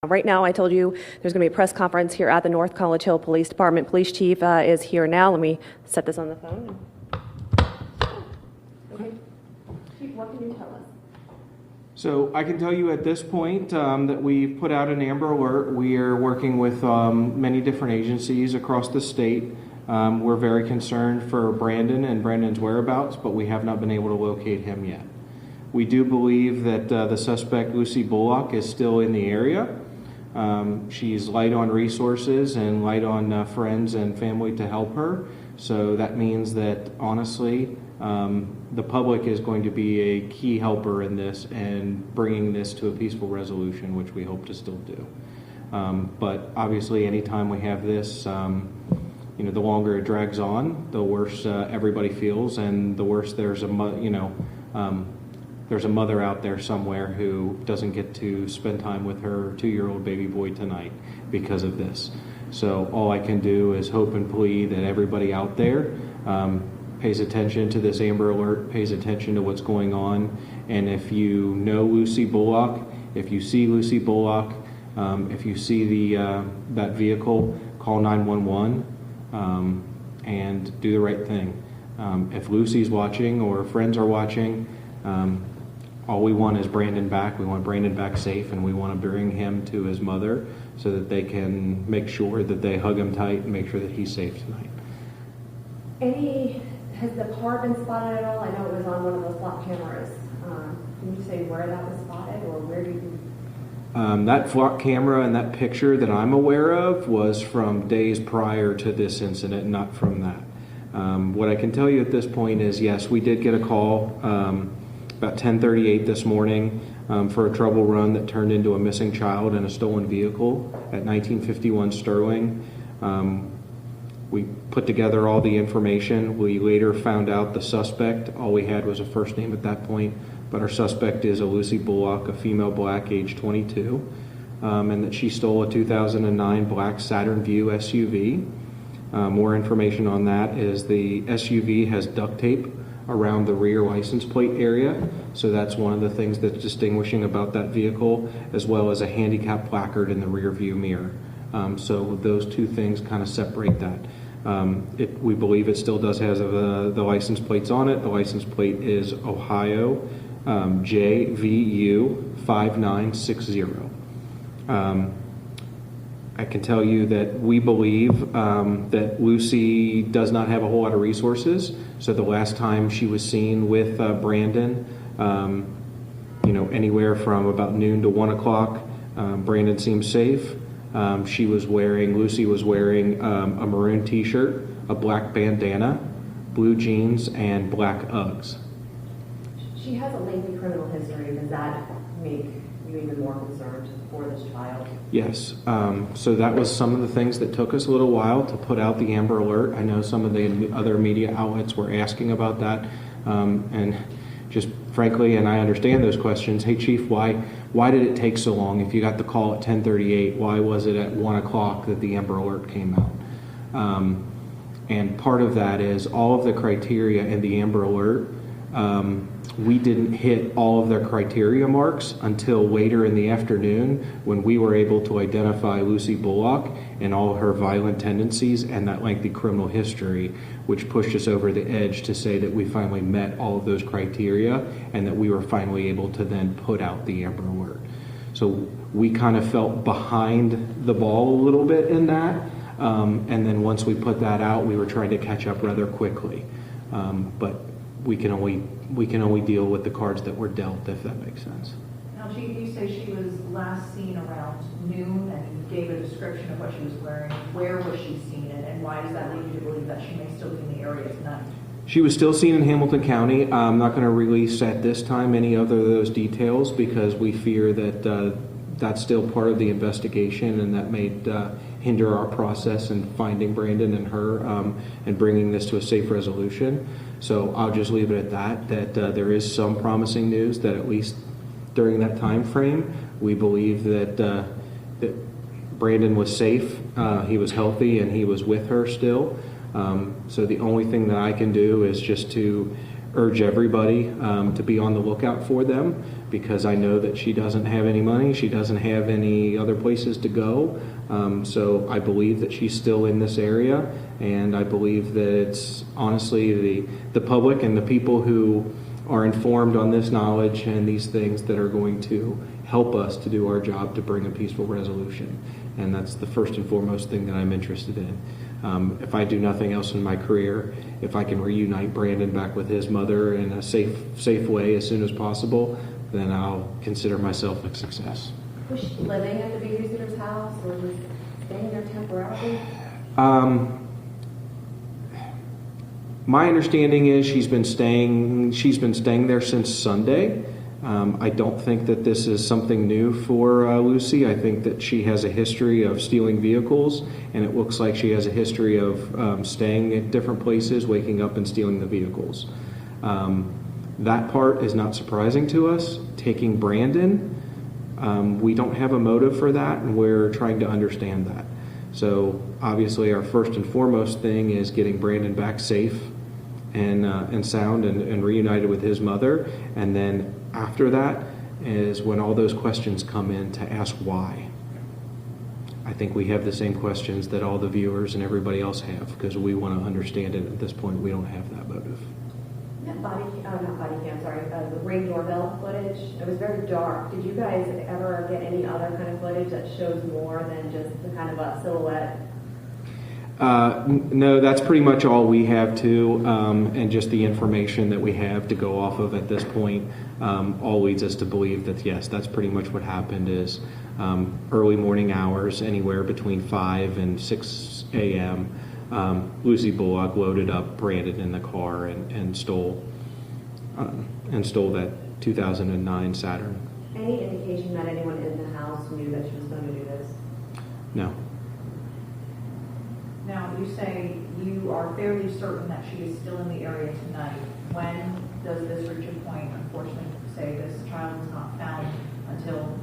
Right now, I told you there's going to be a press conference here at the North College Hill Police Department. Police Chief is here now. Let me set this on the phone. Okay. Chief, what can you tell us? So I can tell you at this point that we've put out an Amber Alert. We are working with many different agencies across the state. We're very concerned for Brandon and Brandon's whereabouts, but we have not been able to locate him yet. We do believe that the suspect, Lucy Bullock, is still in the area. She's light on resources and light on friends and family to help her. So that means that, honestly, the public is going to be a key helper in this and bringing this to a peaceful resolution, which we hope to still do. But obviously, anytime we have this, the longer it drags on, the worse everybody feels, and the worse there's there's a mother out there somewhere who doesn't get to spend time with her 2-year-old baby boy tonight because of this. So all I can do is hope and plead that everybody out there pays attention to this Amber Alert, pays attention to what's going on. And if you know Lucy Bullock, if you see Lucy Bullock, if you see that vehicle, call 911 and do the right thing. If Lucy's watching or friends are watching, all we want is Brandon back. We want Brandon back safe, and we want to bring him to his mother so that they can make sure that they hug him tight and make sure that he's safe tonight. Has the car been spotted at all? I know it was on one of those flock cameras. Can you say where that was spotted, or where do you? That flock camera and that picture that I'm aware of was from days prior to this incident, not from that. What I can tell you at this point is, yes, we did get a call about 10:38 this morning for a trouble run that turned into a missing child and a stolen vehicle at 1951 Sterling. We put together all the information. We later found out the suspect. All we had was a first name at that point, but our suspect is a Lucy Bullock, a female black, age 22, and that she stole a 2009 black Saturn Vue SUV. More information on that is the SUV has duct tape around the rear license plate area, so that's one of the things that's distinguishing about that vehicle, as well as a handicap placard in the rear view mirror. So those two things kind of separate that. We believe it still does have the license plates on it. The license plate is Ohio JVU 5960. I can tell you that we believe that Lucy does not have a whole lot of resources. So the last time she was seen with Brandon, anywhere from about noon to 1 o'clock, Brandon seemed safe. Lucy was wearing a maroon t-shirt, a black bandana, blue jeans, and black Uggs. She has a lengthy criminal history. Does that make you even more concerned for this child? Yes. So that was some of the things that took us a little while to put out the Amber Alert. I know some of the other media outlets were asking about that. And just frankly, and I understand those questions, hey Chief, why did it take so long? If you got the call at 10:38, why was it at 1 o'clock that the Amber Alert came out? And part of that is all of the criteria in the Amber Alert. We didn't hit all of their criteria marks until later in the afternoon when we were able to identify Lucy Bullock and all her violent tendencies and that lengthy criminal history, which pushed us over the edge to say that we finally met all of those criteria and that we were finally able to then put out the Amber Alert. So we kind of felt behind the ball a little bit in that. And then once we put that out, we were trying to catch up rather quickly. But we can only deal with the cards that were dealt, if that makes sense. Now, Chief, you say she was last seen around noon, and you gave a description of what she was wearing. Where was she seen, and why does that lead you to believe that she may still be in the area tonight? She was still seen in Hamilton County. I'm not going to release at this time any other of those details because we fear that that's still part of the investigation, and that may hinder our process in finding Brandon and her and bringing this to a safe resolution. So I'll just leave it at that there is some promising news that at least during that time frame, we believe that Brandon was safe, he was healthy, and he was with her still. So the only thing that I can do is just to urge everybody to be on the lookout for them, because I know that she doesn't have any money. She doesn't have any other places to go. So I believe that she's still in this area, and I believe that it's honestly the public and the people who are informed on this knowledge and these things that are going to help us to do our job to bring a peaceful resolution. And that's the first and foremost thing that I'm interested in. If I do nothing else in my career, if I can reunite Brandon back with his mother in a safe way as soon as possible, then I'll consider myself a success. Was she living at the babysitter's house or just staying there temporarily? My understanding is she's been staying there since Sunday. I don't think that this is something new for Lucy. I think that she has a history of stealing vehicles, and it looks like she has a history of staying at different places, waking up and stealing the vehicles. That part is not surprising to us. Taking Brandon, we don't have a motive for that, and we're trying to understand that. So obviously our first and foremost thing is getting Brandon back safe and sound and reunited with his mother, and then after that is when all those questions come in to ask why. I think we have the same questions that all the viewers and everybody else have, because we want to understand it. At this point, we don't have that motive. The Ring doorbell footage, it was very dark. Did you guys ever get any other kind of footage that shows more than just the kind of a silhouette? No, that's pretty much all we have too, and just the information that we have to go off of at this point all leads us to believe that yes, that's pretty much what happened. Is early morning hours, anywhere between 5 and 6 a.m. Lucy Bullock loaded up Brandon in the car and stole that 2009 Saturn. Any indication that anyone in the house knew that she was going to do this? No. Now, you say you are fairly certain that she is still in the area tonight. When does this reach a point, unfortunately, say this child was not found until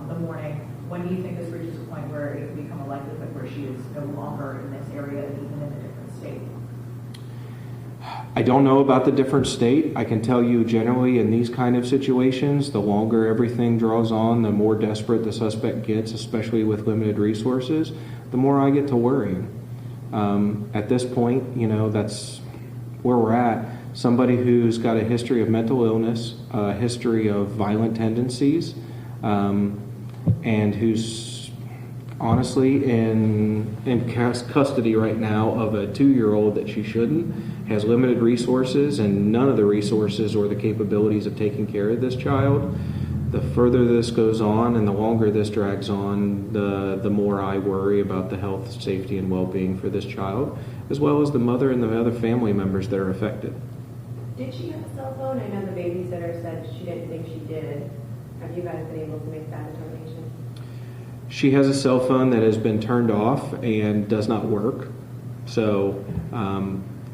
the morning? When do you think this reaches a point where it will become a likelihood where she is no longer in this area, even in a different state? I don't know about the different state. I can tell you generally in these kind of situations, the longer everything draws on, the more desperate the suspect gets, especially with limited resources, the more I get to worrying. At this point, that's where we're at. Somebody who's got a history of mental illness, a history of violent tendencies, and who's honestly in custody right now of a 2-year-old that she shouldn't, has limited resources and none of the resources or the capabilities of taking care of this child. The further this goes on and the longer this drags on, the more I worry about the health, safety, and well-being for this child, as well as the mother and the other family members that are affected. Did she have a cell phone? I know the babysitter said she didn't think she did. Have you guys been able to make that determination? She has a cell phone that has been turned off and does not work. So,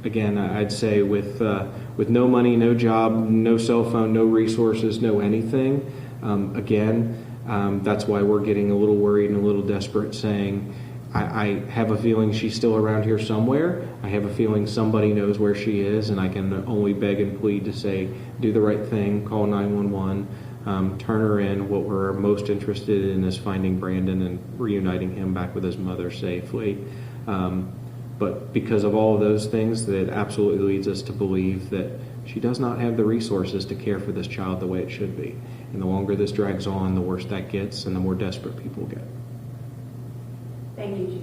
again, I'd say with no money, no job, no cell phone, no resources, no anything, that's why we're getting a little worried and a little desperate, saying, I have a feeling she's still around here somewhere. I have a feeling somebody knows where she is, and I can only beg and plead to say, do the right thing, call 911, turn her in. What we're most interested in is finding Brandon and reuniting him back with his mother safely. But because of all of those things, that absolutely leads us to believe that she does not have the resources to care for this child the way it should be. And the longer this drags on, the worse that gets and the more desperate people get. Thank you, Chief.